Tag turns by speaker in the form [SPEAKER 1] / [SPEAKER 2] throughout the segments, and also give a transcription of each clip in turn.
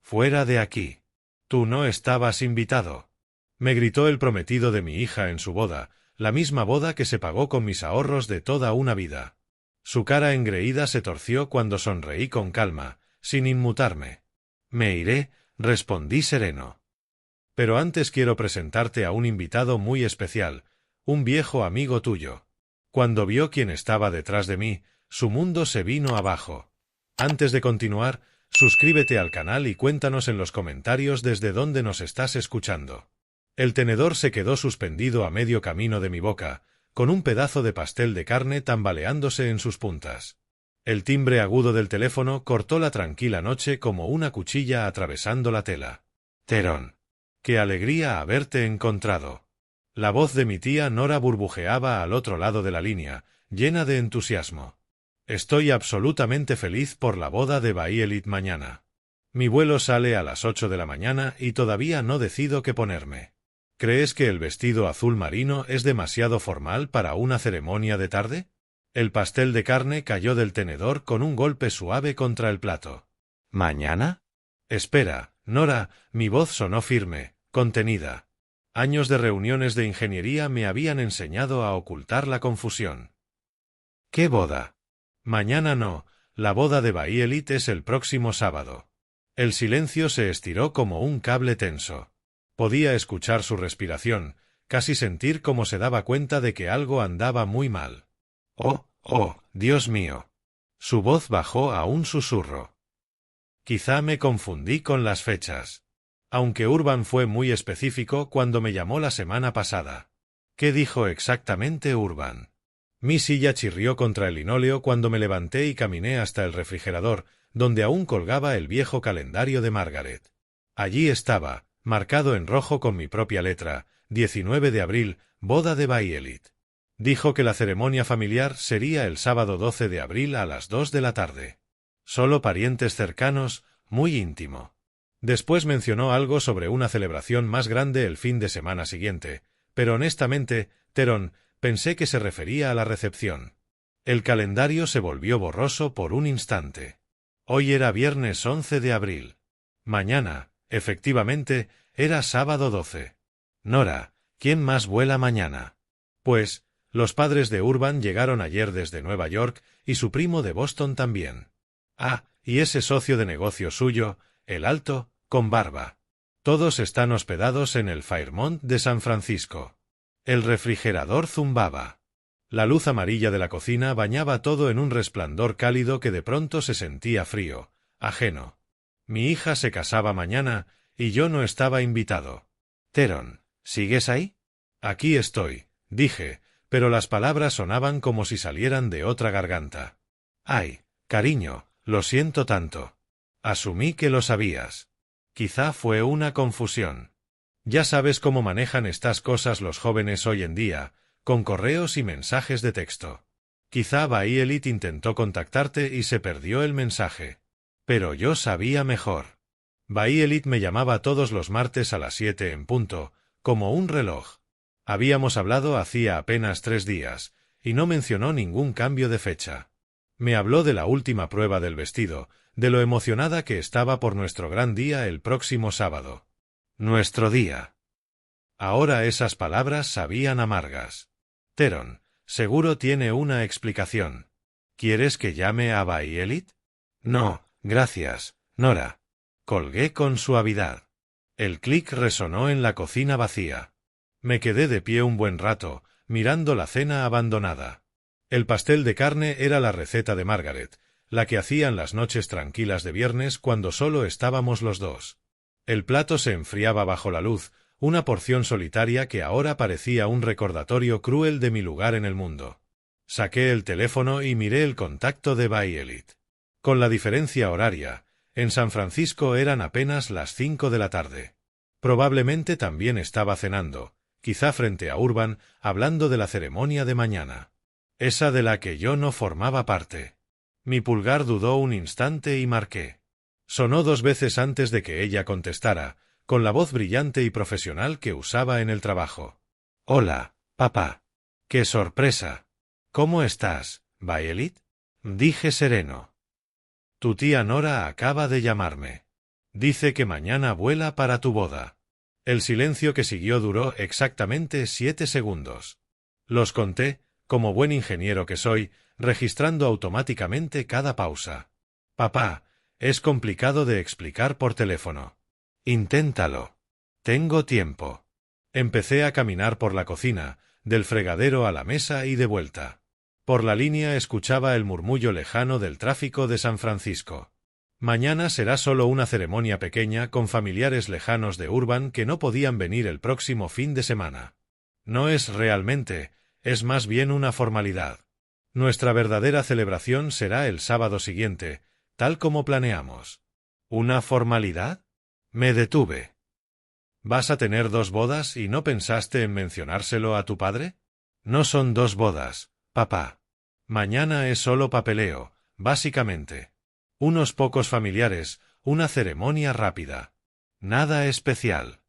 [SPEAKER 1] Fuera de aquí. Tú no estabas invitado. Me gritó el prometido de mi hija en su boda, la misma boda que se pagó con mis ahorros de toda una vida. Su cara engreída se torció cuando sonreí con calma, sin inmutarme. Me iré, respondí sereno. Pero antes quiero presentarte a un invitado muy especial, un viejo amigo tuyo. Cuando vio quién estaba detrás de mí, su mundo se vino abajo. Antes de continuar, suscríbete al canal y cuéntanos en los comentarios desde dónde nos estás escuchando. El tenedor se quedó suspendido a medio camino de mi boca, con un pedazo de pastel de carne tambaleándose en sus puntas. El timbre agudo del teléfono cortó la tranquila noche como una cuchilla atravesando la tela. Terón. ¡Qué alegría haberte encontrado! La voz de mi tía Nora burbujeaba al otro lado de la línea, llena de entusiasmo. Estoy absolutamente feliz por la boda de Baielit mañana. Mi vuelo sale a las 8 de la mañana y todavía no decido qué ponerme. ¿Crees que el vestido azul marino es demasiado formal para una ceremonia de tarde? El pastel de carne cayó del tenedor con un golpe suave contra el plato. ¿Mañana? Espera, Nora, mi voz sonó firme, contenida. Años de reuniones de ingeniería me habían enseñado a ocultar la confusión. ¿Qué boda? Mañana no, la boda de Baielit es el próximo sábado. El silencio se estiró como un cable tenso. Podía escuchar su respiración, casi sentir cómo se daba cuenta de que algo andaba muy mal. Oh, Dios mío. Su voz bajó a un susurro. Quizá me confundí con las fechas. Aunque Urban fue muy específico cuando me llamó la semana pasada. ¿Qué dijo exactamente Urban? Mi silla chirrió contra el linóleo cuando me levanté y caminé hasta el refrigerador, donde aún colgaba el viejo calendario de Margaret. Allí estaba, marcado en rojo con mi propia letra, 19 de abril, boda de Baielit. Dijo que la ceremonia familiar sería el sábado 12 de abril a las 2 de la tarde. Solo parientes cercanos, muy íntimo. Después mencionó algo sobre una celebración más grande el fin de semana siguiente, pero honestamente, Terón, pensé que se refería a la recepción. El calendario se volvió borroso por un instante. Hoy era viernes 11 de abril. Mañana, efectivamente, era sábado 12. Nora, ¿quién más vuela mañana? Pues, los padres de Urban llegaron ayer desde Nueva York y su primo de Boston también. Ah, y ese socio de negocio suyo, el alto, con barba. Todos están hospedados en el Fairmont de San Francisco. El refrigerador zumbaba. La luz amarilla de la cocina bañaba todo en un resplandor cálido que de pronto se sentía frío, ajeno. Mi hija se casaba mañana, y yo no estaba invitado. Terón, ¿sigues ahí? Aquí estoy, dije, pero las palabras sonaban como si salieran de otra garganta. Ay, cariño, lo siento tanto. Asumí que lo sabías. Quizá fue una confusión. Ya sabes cómo manejan estas cosas los jóvenes hoy en día, con correos y mensajes de texto. Quizá Baielit intentó contactarte y se perdió el mensaje. Pero yo sabía mejor. Baielit me llamaba todos los martes a las 7 en punto, como un reloj. Habíamos hablado hacía apenas 3 días, y no mencionó ningún cambio de fecha. Me habló de la última prueba del vestido, de lo emocionada que estaba por nuestro gran día el próximo sábado. Nuestro día. Ahora esas palabras sabían amargas. Terón, seguro tiene una explicación. ¿Quieres que llame a Baielit? No, gracias, Nora. Colgué con suavidad. El clic resonó en la cocina vacía. Me quedé de pie un buen rato, mirando la cena abandonada. El pastel de carne era la receta de Margaret, la que hacían las noches tranquilas de viernes cuando solo estábamos los dos. El plato se enfriaba bajo la luz, una porción solitaria que ahora parecía un recordatorio cruel de mi lugar en el mundo. Saqué el teléfono y miré el contacto de Baielit. Con la diferencia horaria, en San Francisco eran apenas las 5 de la tarde. Probablemente también estaba cenando, quizá frente a Urban, hablando de la ceremonia de mañana. Esa de la que yo no formaba parte. Mi pulgar dudó un instante y marqué. Sonó 2 veces antes de que ella contestara, con la voz brillante y profesional que usaba en el trabajo. Hola, papá. ¡Qué sorpresa! ¿Cómo estás, Baielit? Dije sereno. Tu tía Nora acaba de llamarme. Dice que mañana vuela para tu boda. El silencio que siguió duró exactamente 7 segundos. Los conté, como buen ingeniero que soy, registrando automáticamente cada pausa. Papá, es complicado de explicar por teléfono. Inténtalo. Tengo tiempo. Empecé a caminar por la cocina, del fregadero a la mesa y de vuelta. Por la línea escuchaba el murmullo lejano del tráfico de San Francisco. Mañana será solo una ceremonia pequeña con familiares lejanos de Urban que no podían venir el próximo fin de semana. No es realmente, es más bien una formalidad. Nuestra verdadera celebración será el sábado siguiente, tal como planeamos. ¿Una formalidad? Me detuve. ¿Vas a tener 2 bodas y no pensaste en mencionárselo a tu padre? No son 2 bodas, papá. Mañana es solo papeleo, básicamente. Unos pocos familiares, una ceremonia rápida. Nada especial.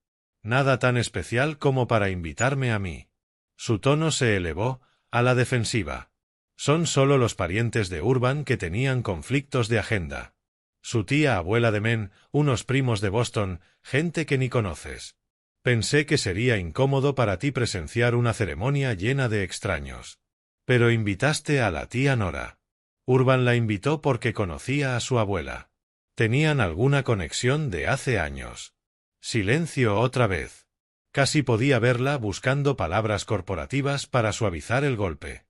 [SPEAKER 1] Nada tan especial como para invitarme a mí. Su tono se elevó, a la defensiva. Son solo los parientes de Urban que tenían conflictos de agenda. Su tía abuela de Men, unos primos de Boston, gente que ni conoces. Pensé que sería incómodo para ti presenciar una ceremonia llena de extraños. Pero invitaste a la tía Nora. Urban la invitó porque conocía a su abuela. Tenían alguna conexión de hace años. Silencio otra vez. Casi podía verla buscando palabras corporativas para suavizar el golpe.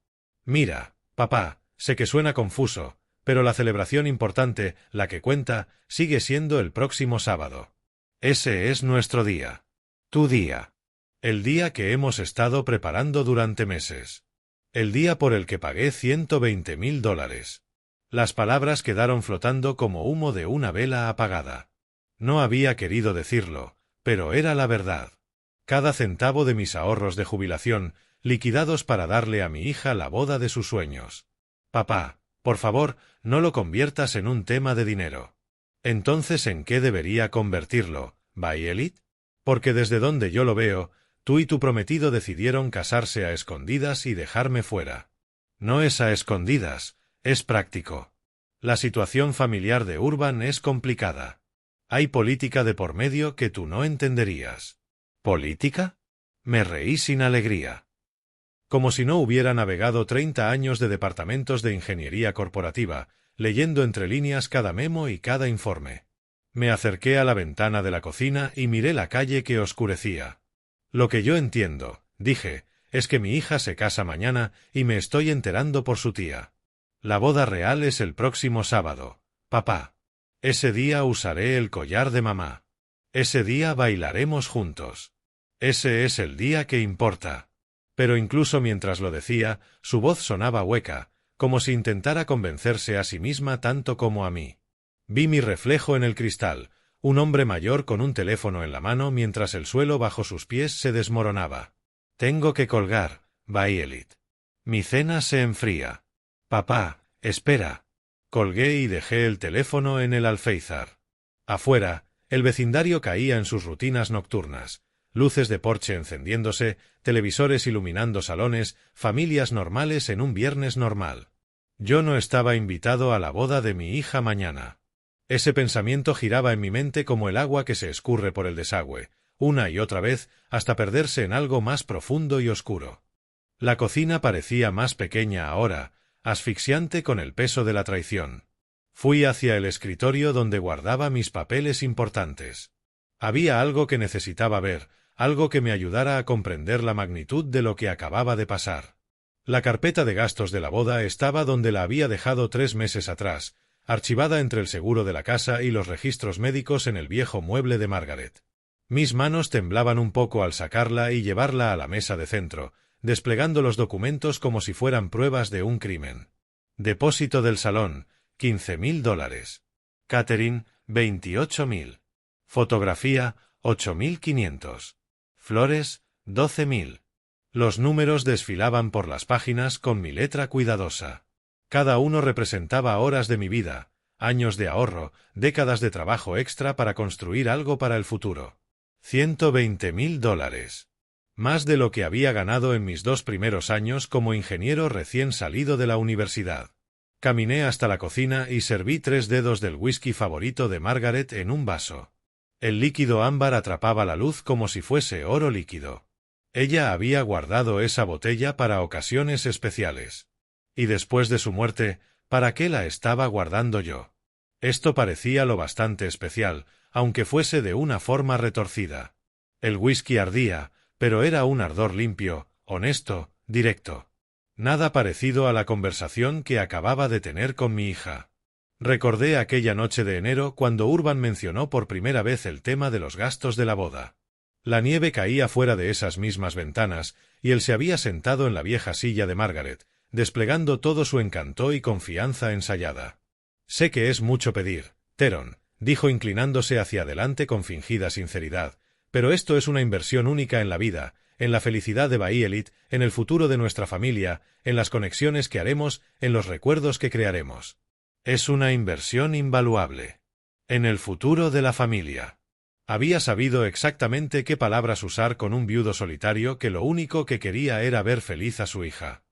[SPEAKER 1] Mira, papá, sé que suena confuso, pero la celebración importante, la que cuenta, sigue siendo el próximo sábado. Ese es nuestro día. Tu día. El día que hemos estado preparando durante meses. El día por el que pagué $120,000. Las palabras quedaron flotando como humo de una vela apagada. No había querido decirlo, pero era la verdad. Cada centavo de mis ahorros de jubilación, liquidados para darle a mi hija la boda de sus sueños. Papá, por favor, no lo conviertas en un tema de dinero. Entonces, ¿en qué debería convertirlo, Bayelit? Porque desde donde yo lo veo, tú y tu prometido decidieron casarse a escondidas y dejarme fuera. No es a escondidas, es práctico. La situación familiar de Urban es complicada. Hay política de por medio que tú no entenderías. ¿Política? Me reí sin alegría. Como si no hubiera navegado 30 años de departamentos de ingeniería corporativa, leyendo entre líneas cada memo y cada informe. Me acerqué a la ventana de la cocina y miré la calle que oscurecía. Lo que yo entiendo, dije, es que mi hija se casa mañana y me estoy enterando por su tía. La boda real es el próximo sábado, papá. Ese día usaré el collar de mamá. Ese día bailaremos juntos. Ese es el día que importa. Pero incluso mientras lo decía, su voz sonaba hueca, como si intentara convencerse a sí misma tanto como a mí. Vi mi reflejo en el cristal, un hombre mayor con un teléfono en la mano mientras el suelo bajo sus pies se desmoronaba. Tengo que colgar, Bayelit. Mi cena se enfría. Papá, espera. Colgué y dejé el teléfono en el alféizar. Afuera, el vecindario caía en sus rutinas nocturnas. Luces de porche encendiéndose, televisores iluminando salones, familias normales en un viernes normal. Yo no estaba invitado a la boda de mi hija mañana. Ese pensamiento giraba en mi mente como el agua que se escurre por el desagüe, una y otra vez, hasta perderse en algo más profundo y oscuro. La cocina parecía más pequeña ahora, asfixiante con el peso de la traición. Fui hacia el escritorio donde guardaba mis papeles importantes. Había algo que necesitaba ver, algo que me ayudara a comprender la magnitud de lo que acababa de pasar. La carpeta de gastos de la boda estaba donde la había dejado 3 meses atrás, archivada entre el seguro de la casa y los registros médicos en el viejo mueble de Margaret. Mis manos temblaban un poco al sacarla y llevarla a la mesa de centro, desplegando los documentos como si fueran pruebas de un crimen. Depósito del salón, $15,000. Catering, $28,000. Fotografía, $8,500. Flores, $12,000. Los números desfilaban por las páginas con mi letra cuidadosa. Cada uno representaba horas de mi vida, años de ahorro, décadas de trabajo extra para construir algo para el futuro. $120,000. Más de lo que había ganado en mis 2 primeros años como ingeniero recién salido de la universidad. Caminé hasta la cocina y serví 3 dedos del whisky favorito de Margaret en un vaso. El líquido ámbar atrapaba la luz como si fuese oro líquido. Ella había guardado esa botella para ocasiones especiales. Y después de su muerte, ¿para qué la estaba guardando yo? Esto parecía lo bastante especial, aunque fuese de una forma retorcida. El whisky ardía, pero era un ardor limpio, honesto, directo. Nada parecido a la conversación que acababa de tener con mi hija. Recordé aquella noche de enero cuando Urban mencionó por primera vez el tema de los gastos de la boda. La nieve caía fuera de esas mismas ventanas, y él se había sentado en la vieja silla de Margaret, desplegando todo su encanto y confianza ensayada. «Sé que es mucho pedir, Teron», dijo inclinándose hacia adelante con fingida sinceridad, «pero esto es una inversión única en la vida, en la felicidad de Bayelit, en el futuro de nuestra familia, en las conexiones que haremos, en los recuerdos que crearemos. Es una inversión invaluable. En el futuro de la familia». Había sabido exactamente qué palabras usar con un viudo solitario que lo único que quería era ver feliz a su hija.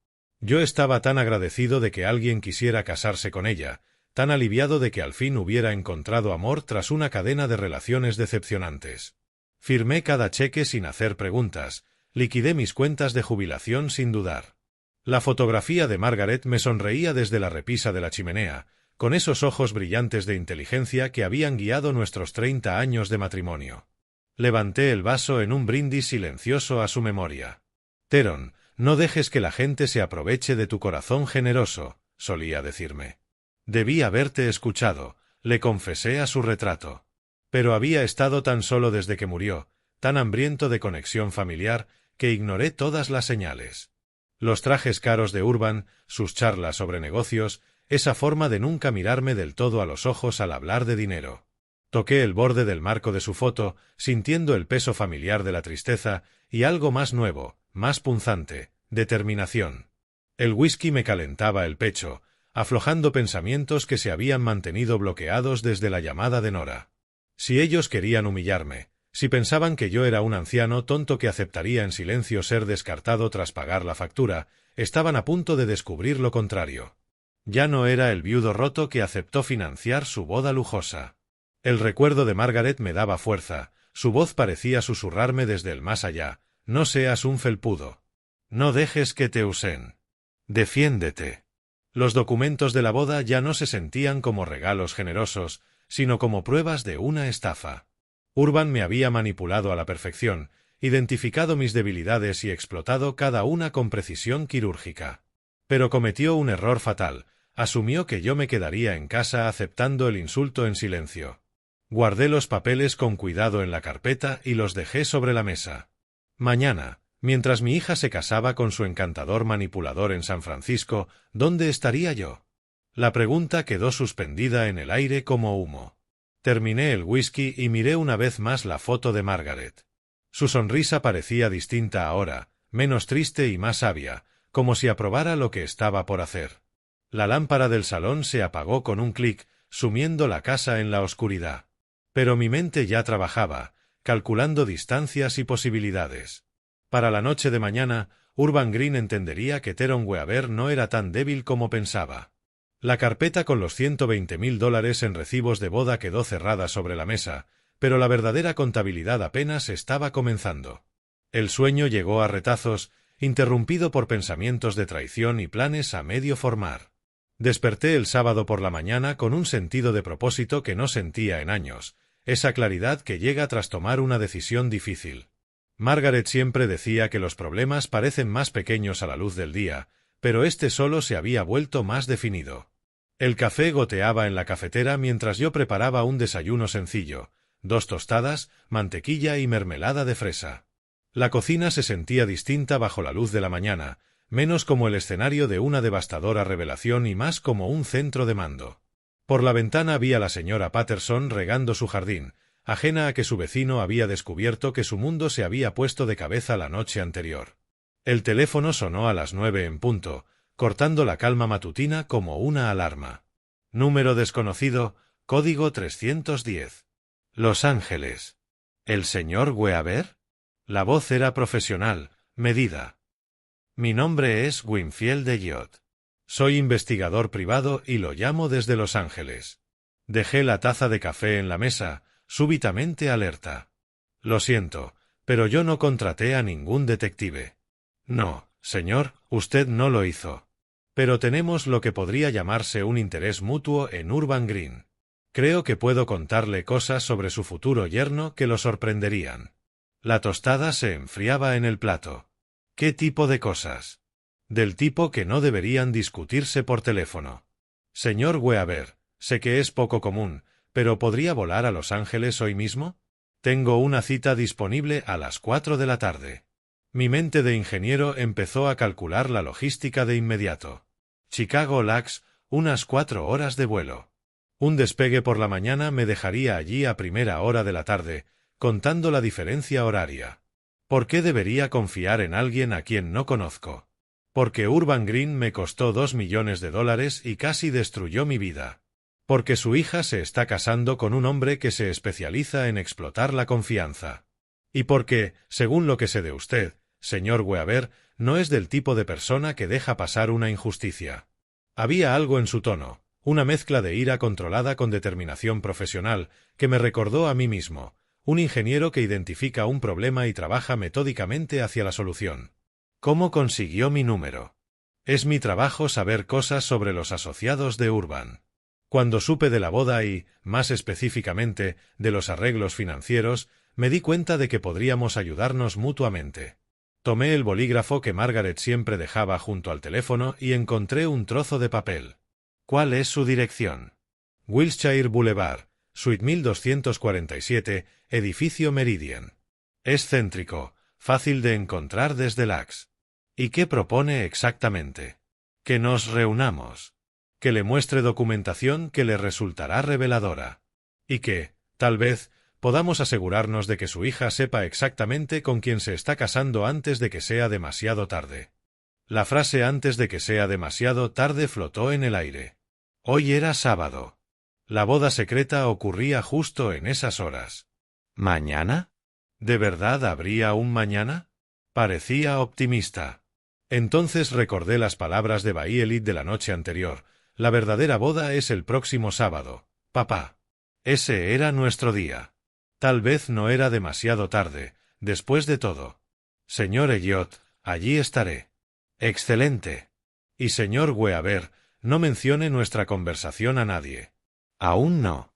[SPEAKER 1] Yo estaba tan agradecido de que alguien quisiera casarse con ella, tan aliviado de que al fin hubiera encontrado amor tras una cadena de relaciones decepcionantes. Firmé cada cheque sin hacer preguntas, liquidé mis cuentas de jubilación sin dudar. La fotografía de Margaret me sonreía desde la repisa de la chimenea, con esos ojos brillantes de inteligencia que habían guiado nuestros 30 años de matrimonio. Levanté el vaso en un brindis silencioso a su memoria. «Teron, no dejes que la gente se aproveche de tu corazón generoso», solía decirme. «Debí haberte escuchado», le confesé a su retrato. Pero había estado tan solo desde que murió, tan hambriento de conexión familiar, que ignoré todas las señales. Los trajes caros de Urban, sus charlas sobre negocios, esa forma de nunca mirarme del todo a los ojos al hablar de dinero. Toqué el borde del marco de su foto, sintiendo el peso familiar de la tristeza, y algo más nuevo, más punzante, determinación. El whisky me calentaba el pecho, aflojando pensamientos que se habían mantenido bloqueados desde la llamada de Nora. Si ellos querían humillarme, si pensaban que yo era un anciano tonto que aceptaría en silencio ser descartado tras pagar la factura, estaban a punto de descubrir lo contrario. Ya no era el viudo roto que aceptó financiar su boda lujosa. El recuerdo de Margaret me daba fuerza, su voz parecía susurrarme desde el más allá: «No seas un felpudo. No dejes que te usen. Defiéndete». Los documentos de la boda ya no se sentían como regalos generosos, sino como pruebas de una estafa. Urban me había manipulado a la perfección, identificado mis debilidades y explotado cada una con precisión quirúrgica. Pero cometió un error fatal. Asumió que yo me quedaría en casa aceptando el insulto en silencio. Guardé los papeles con cuidado en la carpeta y los dejé sobre la mesa. Mañana, mientras mi hija se casaba con su encantador manipulador en San Francisco, ¿dónde estaría yo? La pregunta quedó suspendida en el aire como humo. Terminé el whisky y miré una vez más la foto de Margaret. Su sonrisa parecía distinta ahora, menos triste y más sabia, como si aprobara lo que estaba por hacer. La lámpara del salón se apagó con un clic, sumiendo la casa en la oscuridad. Pero mi mente ya trabajaba, calculando distancias y posibilidades. Para la noche de mañana, Urban Green entendería que Teron Weaver no era tan débil como pensaba. La carpeta con los $120.000 en recibos de boda quedó cerrada sobre la mesa, pero la verdadera contabilidad apenas estaba comenzando. El sueño llegó a retazos, interrumpido por pensamientos de traición y planes a medio formar. Desperté el sábado por la mañana con un sentido de propósito que no sentía en años, esa claridad que llega tras tomar una decisión difícil. Margaret siempre decía que los problemas parecen más pequeños a la luz del día, pero este solo se había vuelto más definido. El café goteaba en la cafetera mientras yo preparaba un desayuno sencillo: 2 tostadas, mantequilla y mermelada de fresa. La cocina se sentía distinta bajo la luz de la mañana, menos como el escenario de una devastadora revelación y más como un centro de mando. Por la ventana vi a la señora Patterson regando su jardín, ajena a que su vecino había descubierto que su mundo se había puesto de cabeza la noche anterior. El teléfono sonó a las 9 en punto, cortando la calma matutina como una alarma. Número desconocido, código 310. Los Ángeles. ¿El señor Weaver? La voz era profesional, medida. Mi nombre es Winfield de Yot. Soy investigador privado y lo llamo desde Los Ángeles. Dejé la taza de café en la mesa, súbitamente alerta. Lo siento, pero yo no contraté a ningún detective. No, señor, usted no lo hizo. Pero tenemos lo que podría llamarse un interés mutuo en Urban Green. Creo que puedo contarle cosas sobre su futuro yerno que lo sorprenderían. La tostada se enfriaba en el plato. ¿Qué tipo de cosas? Del tipo que no deberían discutirse por teléfono. Señor Weaver, sé que es poco común, pero ¿podría volar a Los Ángeles hoy mismo? Tengo una cita disponible a las 4 de la tarde. Mi mente de ingeniero empezó a calcular la logística de inmediato. Chicago LAX, unas 4 horas de vuelo. Un despegue por la mañana me dejaría allí a primera hora de la tarde, contando la diferencia horaria. ¿Por qué debería confiar en alguien a quien no conozco? Porque Urban Green me costó $2 millones y casi destruyó mi vida. Porque su hija se está casando con un hombre que se especializa en explotar la confianza. Y porque, según lo que sé de usted, señor Weaver, no es del tipo de persona que deja pasar una injusticia. Había algo en su tono, una mezcla de ira controlada con determinación profesional, que me recordó a mí mismo, un ingeniero que identifica un problema y trabaja metódicamente hacia la solución. ¿Cómo consiguió mi número? Es mi trabajo saber cosas sobre los asociados de Urban. Cuando supe de la boda y, más específicamente, de los arreglos financieros, me di cuenta de que podríamos ayudarnos mutuamente. Tomé el bolígrafo que Margaret siempre dejaba junto al teléfono y encontré un trozo de papel. ¿Cuál es su dirección? Wilshire Boulevard, Suite 1247, edificio Meridian. Es céntrico, fácil de encontrar desde LAX. ¿Y qué propone exactamente? Que nos reunamos. Que le muestre documentación que le resultará reveladora. Y que, tal vez, podamos asegurarnos de que su hija sepa exactamente con quién se está casando antes de que sea demasiado tarde. La frase antes de que sea demasiado tarde flotó en el aire. Hoy era sábado. La boda secreta ocurría justo en esas horas. ¿Mañana? ¿De verdad habría un mañana? Parecía optimista. Entonces recordé las palabras de Baielit de la noche anterior. La verdadera boda es el próximo sábado, papá. Ese era nuestro día. Tal vez no era demasiado tarde, después de todo. Señor Elliot, allí estaré. Excelente. Y señor Weaver, no mencione nuestra conversación a nadie. Aún no.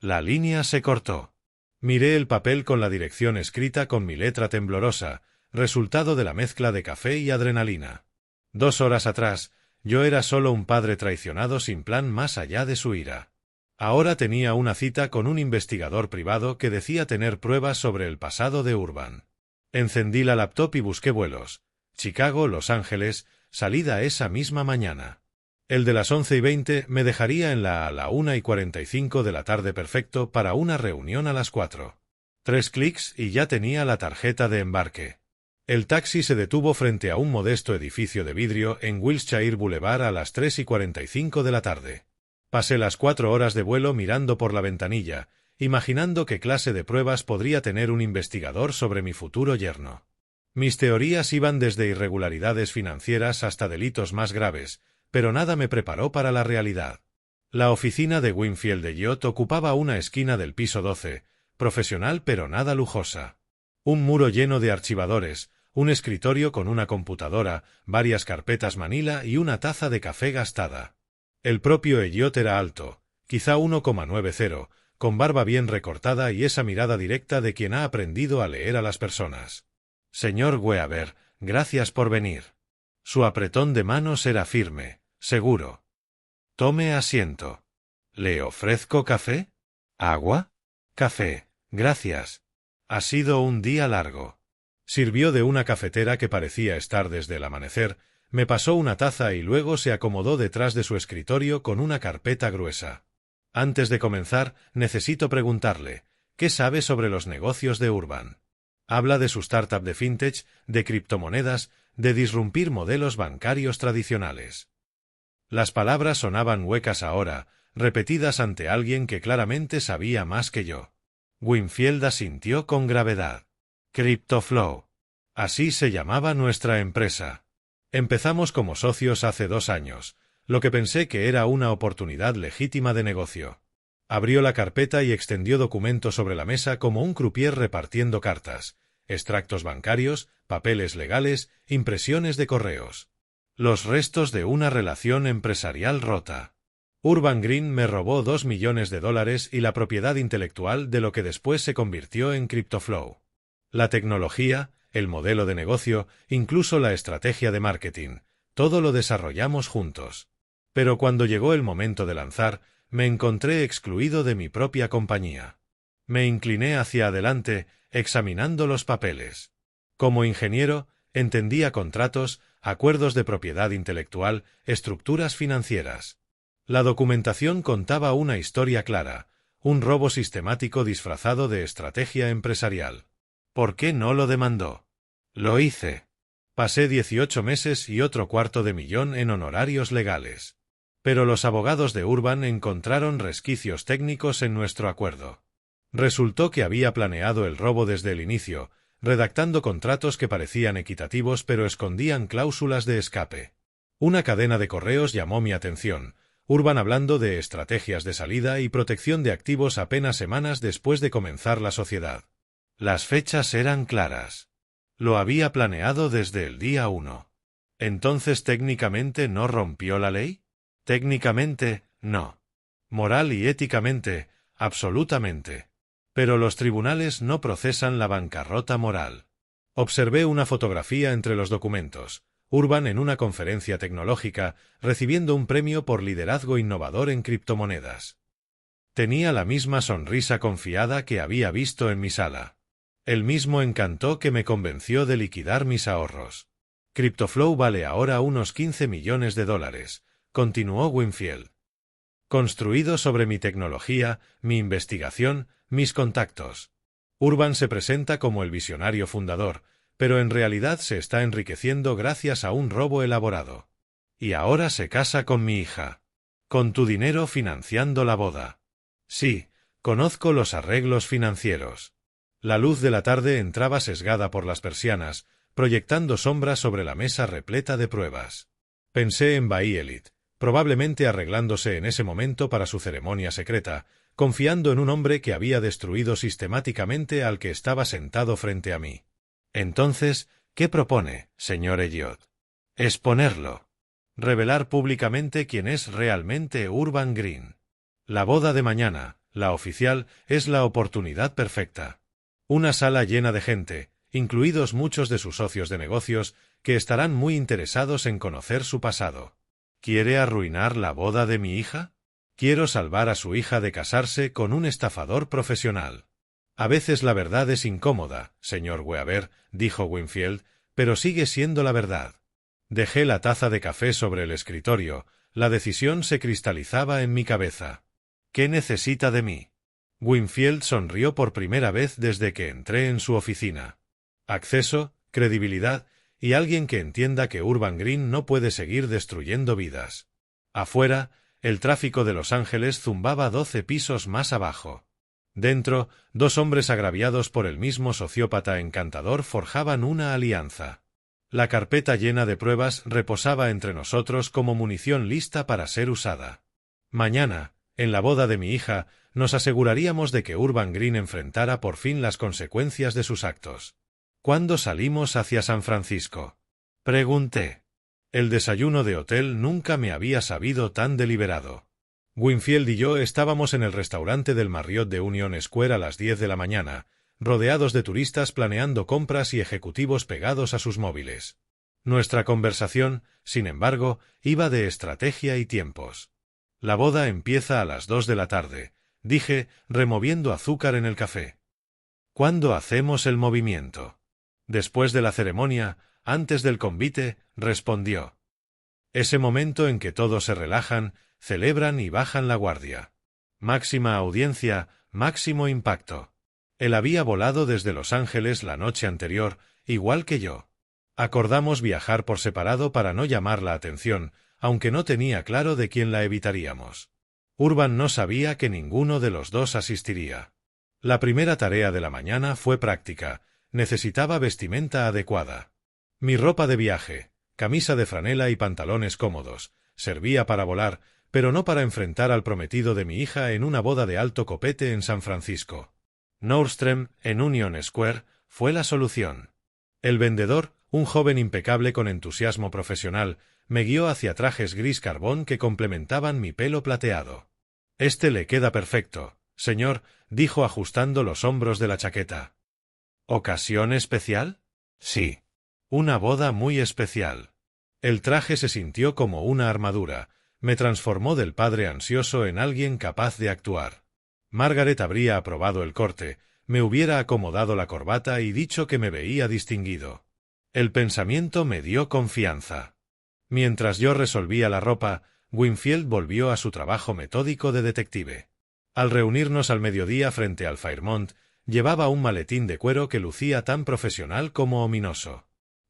[SPEAKER 1] La línea se cortó. Miré el papel con la dirección escrita con mi letra temblorosa, resultado de la mezcla de café y adrenalina. 2 horas atrás, yo era solo un padre traicionado sin plan más allá de su ira. Ahora tenía una cita con un investigador privado que decía tener pruebas sobre el pasado de Urban. Encendí la laptop y busqué vuelos. Chicago, Los Ángeles, salida esa misma mañana. El de las 11:20 me dejaría en a la 1:45 de la tarde perfecto para una reunión a las 4. 3 clics y ya tenía la tarjeta de embarque. El taxi se detuvo frente a un modesto edificio de vidrio en Wilshire Boulevard a las 3:45 de la tarde. Pasé las 4 horas de vuelo mirando por la ventanilla, imaginando qué clase de pruebas podría tener un investigador sobre mi futuro yerno. Mis teorías iban desde irregularidades financieras hasta delitos más graves, pero nada me preparó para la realidad. La oficina de Winfield Elliot ocupaba una esquina del piso 12, profesional pero nada lujosa. Un muro lleno de archivadores, un escritorio con una computadora, varias carpetas manila y una taza de café gastada. El propio Elliot era alto, quizá 1,90, con barba bien recortada y esa mirada directa de quien ha aprendido a leer a las personas. Señor Weaver, gracias por venir. Su apretón de manos era firme, seguro. Tome asiento. ¿Le ofrezco café? ¿Agua? Café, gracias. Ha sido un día largo. Sirvió de una cafetera que parecía estar desde el amanecer, me pasó una taza y luego se acomodó detrás de su escritorio con una carpeta gruesa. Antes de comenzar, necesito preguntarle, ¿qué sabe sobre los negocios de Urban? Habla de su startup de fintech, de criptomonedas, de disrumpir modelos bancarios tradicionales. Las palabras sonaban huecas ahora, repetidas ante alguien que claramente sabía más que yo. Winfield asintió con gravedad. CryptoFlow. Así se llamaba nuestra empresa. Empezamos como socios hace 2 años. lo que pensé que era una oportunidad legítima de negocio. Abrió la carpeta y extendió documentos sobre la mesa como un croupier repartiendo cartas, extractos bancarios, papeles legales, impresiones de correos. Los restos de una relación empresarial rota. Urban Green me robó $2 millones y la propiedad intelectual de lo que después se convirtió en CryptoFlow. La tecnología, el modelo de negocio, incluso la estrategia de marketing, todo lo desarrollamos juntos. Pero cuando llegó el momento de lanzar, me encontré excluido de mi propia compañía. Me incliné hacia adelante, examinando los papeles. Como ingeniero, entendía contratos, acuerdos de propiedad intelectual, estructuras financieras. La documentación contaba una historia clara, un robo sistemático disfrazado de estrategia empresarial. ¿Por qué no lo demandó? Lo hice. Pasé 18 meses y otro $250,000 en honorarios legales. Pero los abogados de Urban encontraron resquicios técnicos en nuestro acuerdo. Resultó que había planeado el robo desde el inicio, redactando contratos que parecían equitativos pero escondían cláusulas de escape. Una cadena de correos llamó mi atención, Urban hablando de estrategias de salida y protección de activos apenas semanas después de comenzar la sociedad. Las fechas eran claras. Lo había planeado desde el día 1. ¿Entonces técnicamente no rompió la ley? Técnicamente, no. Moral y éticamente, absolutamente. Pero los tribunales no procesan la bancarrota moral. Observé una fotografía entre los documentos. Urban en una conferencia tecnológica, recibiendo un premio por liderazgo innovador en criptomonedas. Tenía la misma sonrisa confiada que había visto en mi sala. El mismo encanto que me convenció de liquidar mis ahorros. CryptoFlow vale ahora unos $15 millones, continuó Winfield. Construido sobre mi tecnología, mi investigación, mis contactos. Urban se presenta como el visionario fundador, pero en realidad se está enriqueciendo gracias a un robo elaborado. Y ahora se casa con mi hija. Con tu dinero financiando la boda. Sí, conozco los arreglos financieros. La luz de la tarde entraba sesgada por las persianas, proyectando sombras sobre la mesa repleta de pruebas. Pensé en Bai Elite, probablemente arreglándose en ese momento para su ceremonia secreta, confiando en un hombre que había destruido sistemáticamente al que estaba sentado frente a mí. Entonces, ¿qué propone, señor Elliot? Exponerlo. Revelar públicamente quién es realmente Urban Green. La boda de mañana, la oficial, es la oportunidad perfecta. Una sala llena de gente, incluidos muchos de sus socios de negocios, que estarán muy interesados en conocer su pasado. ¿Quiere arruinar la boda de mi hija? Quiero salvar a su hija de casarse con un estafador profesional. A veces la verdad es incómoda, señor Weaver, dijo Winfield, pero sigue siendo la verdad. Dejé la taza de café sobre el escritorio, la decisión se cristalizaba en mi cabeza. ¿Qué necesita de mí? Winfield sonrió por primera vez desde que entré en su oficina. Acceso, credibilidad y alguien que entienda que Urban Green no puede seguir destruyendo vidas. Afuera, el tráfico de Los Ángeles zumbaba 12 pisos más abajo. Dentro, dos hombres agraviados por el mismo sociópata encantador forjaban una alianza. La carpeta llena de pruebas reposaba entre nosotros como munición lista para ser usada. Mañana, en la boda de mi hija, nos aseguraríamos de que Urban Green enfrentara por fin las consecuencias de sus actos. ¿Cuándo salimos hacia San Francisco? Pregunté. El desayuno de hotel nunca me había sabido tan deliberado. Winfield y yo estábamos en el restaurante del Marriott de Union Square a las 10 de la mañana, rodeados de turistas planeando compras y ejecutivos pegados a sus móviles. Nuestra conversación, sin embargo, iba de estrategia y tiempos. La boda empieza a las 2 de la tarde, dije, removiendo azúcar en el café. ¿Cuándo hacemos el movimiento? Después de la ceremonia, antes del convite, respondió. Ese momento en que todos se relajan, celebran y bajan la guardia. Máxima audiencia, máximo impacto. Él había volado desde Los Ángeles la noche anterior, igual que yo. Acordamos viajar por separado para no llamar la atención, aunque no tenía claro de quién la evitaríamos. Urban no sabía que ninguno de los dos asistiría. La primera tarea de la mañana fue práctica, necesitaba vestimenta adecuada. Mi ropa de viaje, camisa de franela y pantalones cómodos, servía para volar, pero no para enfrentar al prometido de mi hija en una boda de alto copete en San Francisco. Nordstrom, en Union Square, fue la solución. El vendedor, un joven impecable con entusiasmo profesional, me guió hacia trajes gris carbón que complementaban mi pelo plateado. «Este le queda perfecto, señor», dijo ajustando los hombros de la chaqueta. «¿Ocasión especial?» «Sí. Una boda muy especial». El traje se sintió como una armadura, me transformó del padre ansioso en alguien capaz de actuar. Margaret habría aprobado el corte, me hubiera acomodado la corbata y dicho que me veía distinguido. El pensamiento me dio confianza. Mientras yo resolvía la ropa, Winfield volvió a su trabajo metódico de detective. Al reunirnos al mediodía frente al Fairmont, llevaba un maletín de cuero que lucía tan profesional como ominoso.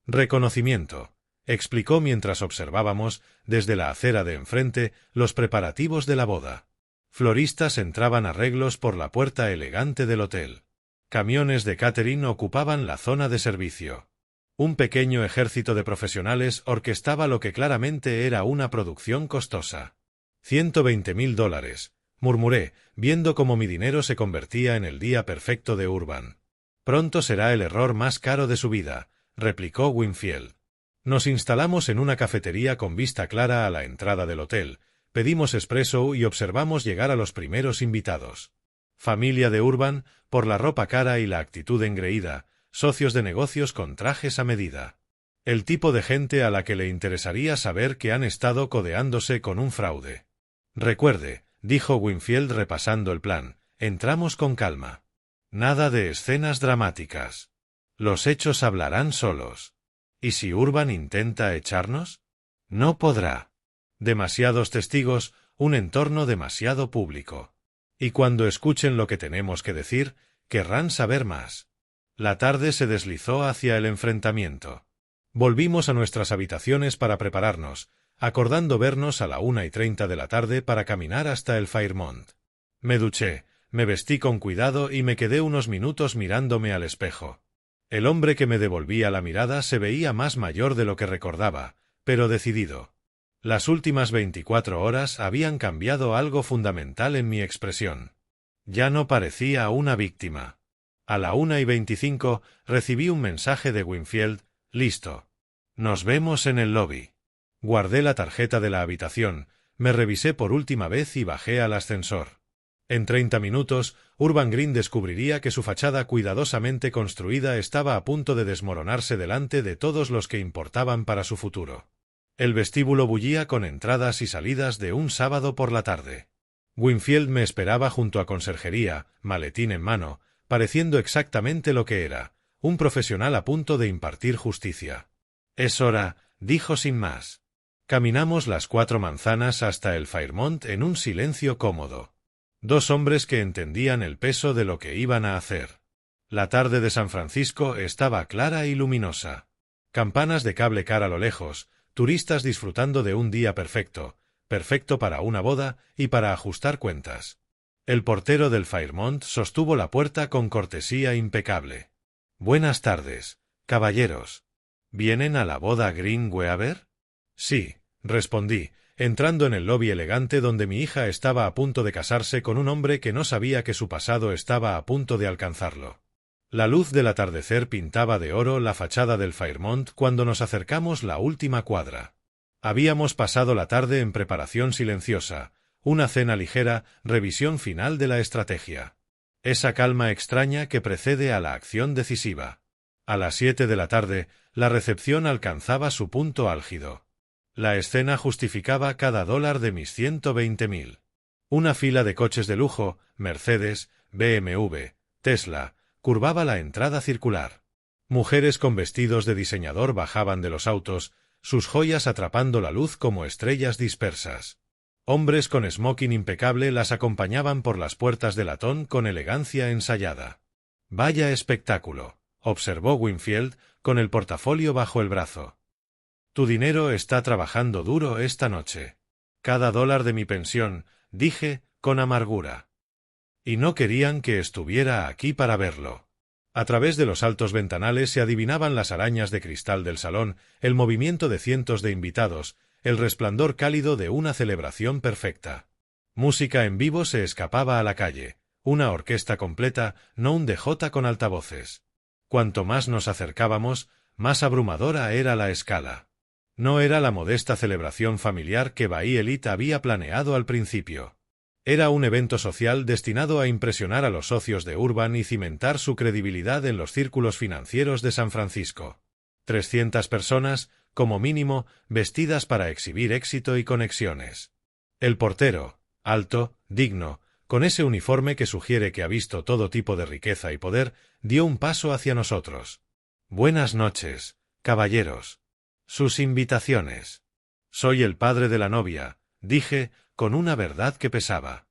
[SPEAKER 1] «Reconocimiento», explicó mientras observábamos, desde la acera de enfrente, los preparativos de la boda. Floristas entraban arreglos por la puerta elegante del hotel. Camiones de catering ocupaban la zona de servicio. Un pequeño ejército de profesionales orquestaba lo que claramente era una producción costosa. $120,000, murmuré, viendo cómo mi dinero se convertía en el día perfecto de Urban. «Pronto será el error más caro de su vida», replicó Winfield. Nos instalamos en una cafetería con vista clara a la entrada del hotel, pedimos espresso y observamos llegar a los primeros invitados. Familia de Urban, por la ropa cara y la actitud engreída, socios de negocios con trajes a medida. El tipo de gente a la que le interesaría saber que han estado codeándose con un fraude. «Recuerde», dijo Winfield repasando el plan, «entramos con calma. Nada de escenas dramáticas. Los hechos hablarán solos. ¿Y si Urban intenta echarnos? No podrá. Demasiados testigos, un entorno demasiado público. Y cuando escuchen lo que tenemos que decir, querrán saber más». La tarde se deslizó hacia el enfrentamiento. Volvimos a nuestras habitaciones para prepararnos, acordando vernos a la 1:30 de la tarde para caminar hasta el Fairmont. Me duché, me vestí con cuidado y me quedé unos minutos mirándome al espejo. El hombre que me devolvía la mirada se veía más mayor de lo que recordaba, pero decidido. Las últimas 24 horas habían cambiado algo fundamental en mi expresión. Ya no parecía una víctima. A la 1:25 recibí un mensaje de Winfield: «Listo. Nos vemos en el lobby». Guardé la tarjeta de la habitación, me revisé por última vez y bajé al ascensor. En 30 minutos, Urban Green descubriría que su fachada cuidadosamente construida estaba a punto de desmoronarse delante de todos los que importaban para su futuro. El vestíbulo bullía con entradas y salidas de un sábado por la tarde. Winfield me esperaba junto a conserjería, maletín en mano, pareciendo exactamente lo que era, un profesional a punto de impartir justicia. «Es hora», dijo sin más. Caminamos las 4 manzanas hasta el Fairmont en un silencio cómodo. Dos hombres que entendían el peso de lo que iban a hacer. La tarde de San Francisco estaba clara y luminosa. Campanas de cable car a lo lejos, turistas disfrutando de un día perfecto, perfecto para una boda y para ajustar cuentas. El portero del Fairmont sostuvo la puerta con cortesía impecable. «Buenas tardes, caballeros. ¿Vienen a la boda Green-Weaver?» «Sí», respondí, entrando en el lobby elegante donde mi hija estaba a punto de casarse con un hombre que no sabía que su pasado estaba a punto de alcanzarlo. La luz del atardecer pintaba de oro la fachada del Fairmont cuando nos acercamos la última cuadra. Habíamos pasado la tarde en preparación silenciosa, una cena ligera, revisión final de la estrategia. Esa calma extraña que precede a la acción decisiva. A las 7 de la tarde, la recepción alcanzaba su punto álgido. La escena justificaba cada $1 de mis 120,000. Una fila de coches de lujo, Mercedes, BMW, Tesla, curvaba la entrada circular. Mujeres con vestidos de diseñador bajaban de los autos, sus joyas atrapando la luz como estrellas dispersas. Hombres con smoking impecable las acompañaban por las puertas de latón con elegancia ensayada. «Vaya espectáculo», observó Winfield, con el portafolio bajo el brazo. «Tu dinero está trabajando duro esta noche. Cada $1 de mi pensión», dije, con amargura. Y no querían que estuviera aquí para verlo. A través de los altos ventanales se adivinaban las arañas de cristal del salón, el movimiento de cientos de invitados, el resplandor cálido de una celebración perfecta. Música en vivo se escapaba a la calle, una orquesta completa, no un DJ con altavoces. Cuanto más nos acercábamos, más abrumadora era la escala. No era la modesta celebración familiar que Bay Elite había planeado al principio. Era un evento social destinado a impresionar a los socios de Urban y cimentar su credibilidad en los círculos financieros de San Francisco. 300 personas, como mínimo, vestidas para exhibir éxito y conexiones. El portero, alto, digno, con ese uniforme que sugiere que ha visto todo tipo de riqueza y poder, dio un paso hacia nosotros. «Buenas noches, caballeros. Sus invitaciones». «Soy el padre de la novia», dije, con una verdad que pesaba.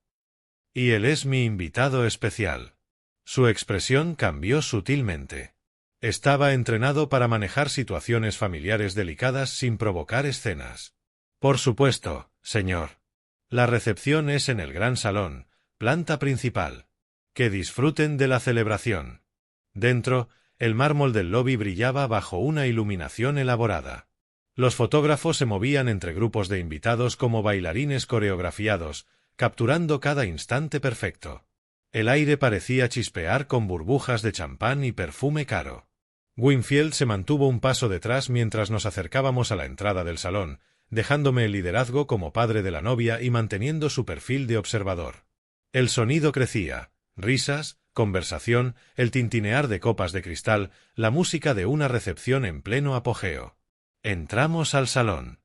[SPEAKER 1] «Y él es mi invitado especial». Su expresión cambió sutilmente. Estaba entrenado para manejar situaciones familiares delicadas sin provocar escenas. «Por supuesto, señor. La recepción es en el gran salón, planta principal. Que disfruten de la celebración». Dentro, el mármol del lobby brillaba bajo una iluminación elaborada. Los fotógrafos se movían entre grupos de invitados como bailarines coreografiados, capturando cada instante perfecto. El aire parecía chispear con burbujas de champán y perfume caro. Winfield se mantuvo un paso detrás mientras nos acercábamos a la entrada del salón, dejándome el liderazgo como padre de la novia y manteniendo su perfil de observador. El sonido crecía, risas, conversación, el tintinear de copas de cristal, la música de una recepción en pleno apogeo. Entramos al salón.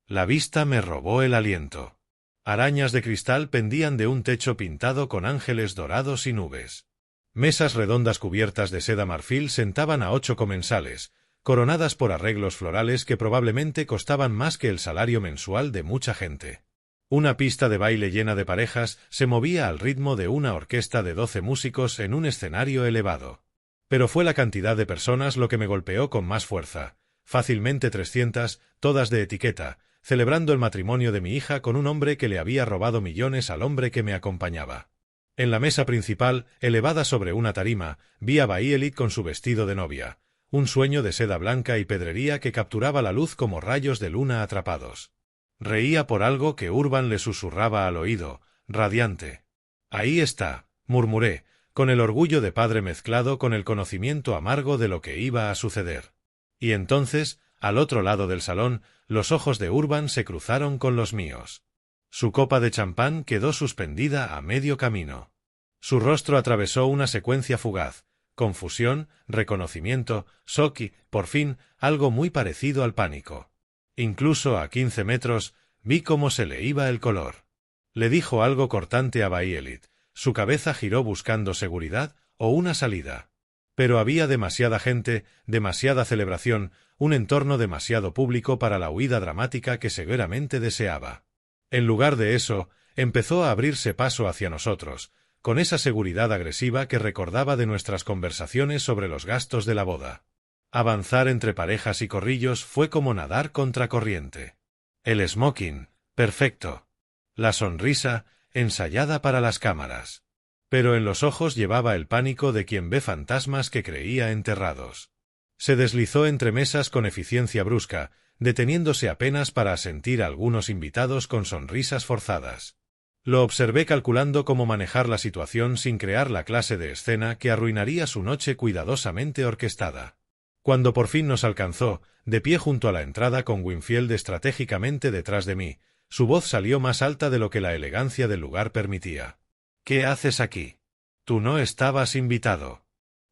[SPEAKER 1] La vista me robó el aliento. Arañas de cristal pendían de un techo pintado con ángeles dorados y nubes. Mesas redondas cubiertas de seda marfil sentaban a 8 comensales, coronadas por arreglos florales que probablemente costaban más que el salario mensual de mucha gente. Una pista de baile llena de parejas se movía al ritmo de una orquesta de 12 músicos en un escenario elevado. Pero fue la cantidad de personas lo que me golpeó con más fuerza. Fácilmente 300, todas de etiqueta, celebrando el matrimonio de mi hija con un hombre que le había robado millones al hombre que me acompañaba. En la mesa principal, elevada sobre una tarima, vi a Bay Elite con su vestido de novia, un sueño de seda blanca y pedrería que capturaba la luz como rayos de luna atrapados. Reía por algo que Urban le susurraba al oído, radiante. «Ahí está», murmuré, con el orgullo de padre mezclado con el conocimiento amargo de lo que iba a suceder. Y entonces, al otro lado del salón, los ojos de Urban se cruzaron con los míos. Su copa de champán quedó suspendida a medio camino. Su rostro atravesó una secuencia fugaz, confusión, reconocimiento, shock y, por fin, algo muy parecido al pánico. Incluso a 15 metros, vi cómo se le iba el color. Le dijo algo cortante a Bay Elite. Su cabeza giró buscando seguridad o una salida. Pero había demasiada gente, demasiada celebración, un entorno demasiado público para la huida dramática que seguramente deseaba. En lugar de eso, empezó a abrirse paso hacia nosotros, con esa seguridad agresiva que recordaba de nuestras conversaciones sobre los gastos de la boda. Avanzar entre parejas y corrillos fue como nadar contracorriente. El smoking, perfecto. La sonrisa, ensayada para las cámaras. Pero en los ojos llevaba el pánico de quien ve fantasmas que creía enterrados. Se deslizó entre mesas con eficiencia brusca, deteniéndose apenas para asentir a algunos invitados con sonrisas forzadas. Lo observé calculando cómo manejar la situación sin crear la clase de escena que arruinaría su noche cuidadosamente orquestada. Cuando por fin nos alcanzó, de pie junto a la entrada con Winfield estratégicamente detrás de mí, su voz salió más alta de lo que la elegancia del lugar permitía. «¿Qué haces aquí? Tú no estabas invitado».